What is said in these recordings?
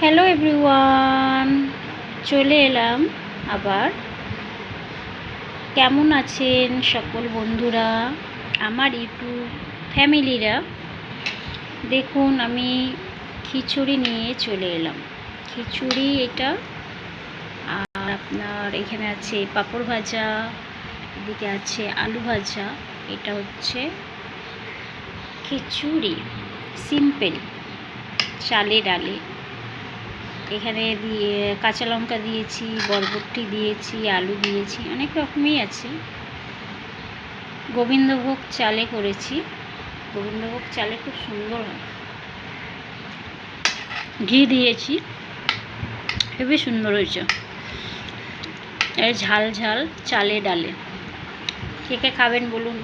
Hello everyone, চলে এলাম আবার। কেমন আছেন সকল বন্ধুরা, আমার ইউটিউব ফ্যামিলিরা? দেখুন, আমি খিচুড়ি নিয়ে চলে এলাম। খিচুড়ি এটা, আর আপনার এখানে আছে পাঁপড় ভাজা, এদিকে আছে আলু ভাজা। এটা হচ্ছে খিচুড়ি, সিম্পল, চালে ডালে। এখানে দিয়ে কাঁচা লঙ্কা দিয়েছি, বরবটি দিয়েছি, আলু দিয়েছি, অনেক রকমই আছে। গোবিন্দভোগ চালে করেছি। গোবিন্দভোগ চালে খুব সুন্দর হয়। ঘি দিয়েছি, খুবই সুন্দর হয়েছে। এর ঝাল ঝাল চালে ডালে। কে কে খাবেন বলুন?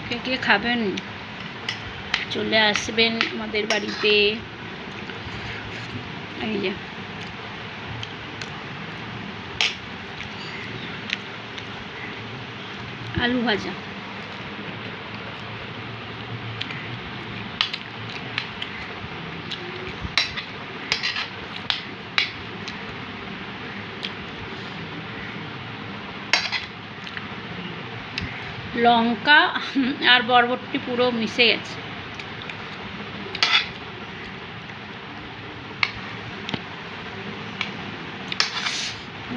কে কে খাবেন? চলে আসবেন আমাদের বাড়িতে। এই যে আলু ভাজা, লঙ্কা আর বরবটি পুরো মিশে গেছে।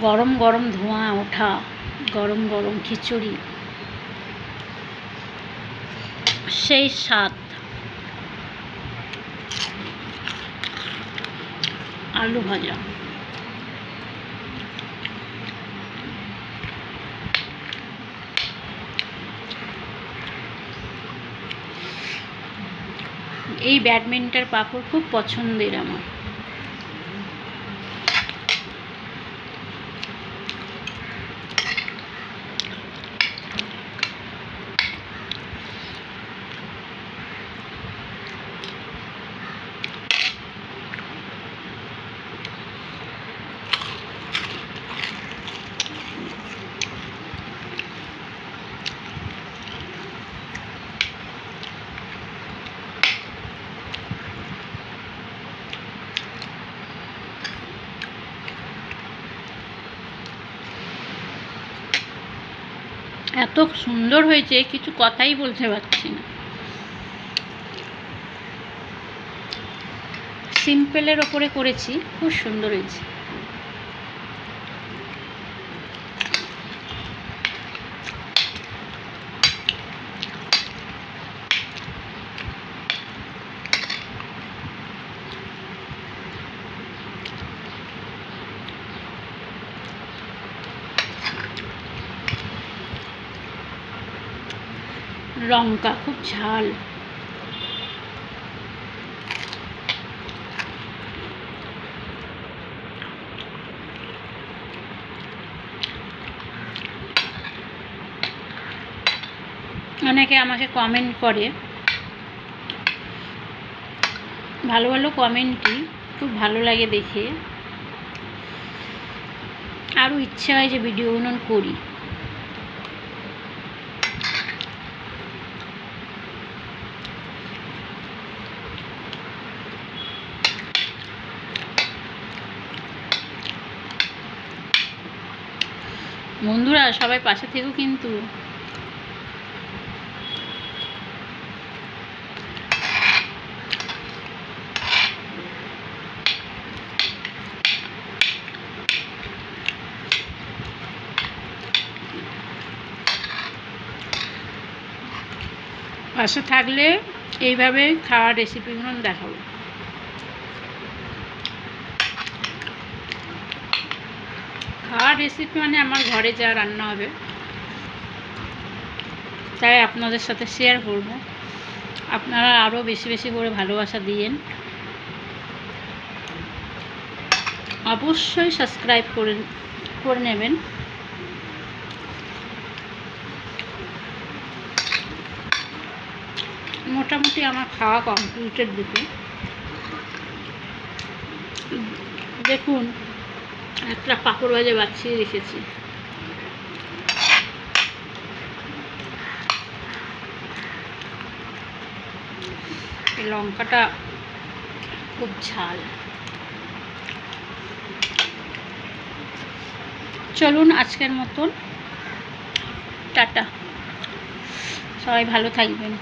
গরম গরম ধোঁয়া ওঠা গরম গরম খিচুড়ি, সেই স্বাদ। আলু ভাজা, এই ব্যাডমিন্টন পাঁপড় খুব পছন্দের আমার। এত সুন্দর হয়েছে, কিছু কথাই বলতে পারছি না। সিম্পলের ওপরে করেছি, খুব সুন্দর হয়েছে। লঙ্কা খুব ঝাল। অনেকে আমাকে কমেন্ট করে, ভালো ভালো কমেন্টই, খুব ভালো লাগে দেখে। আরও ইচ্ছা হয় যে ভিডিওগুলো করি। বন্ধুরা সবাই পাশে থেকো কিন্তু। পাশে থাকলে এইভাবে খাওয়ার রেসিপিগুলো দেখাবো। খাওয়ার রেসিপি মানে আমার ঘরে যা রান্না হবে তাই আপনাদের সাথে শেয়ার করব। আপনারা আরও বেশি বেশি করে ভালোবাসা দিয়েন। অবশ্যই সাবস্ক্রাইব করে নেবেন। মোটামুটি আমার খাওয়া কমপ্লিটের দিকে। দেখুন, একটা পাঁপড় ভাজা বাছিয়ে রেখেছি। এই লঙ্কাটা খুব ঝাল। চলুন আজকের মতন টাটা, সবাই ভালো থাকবেন।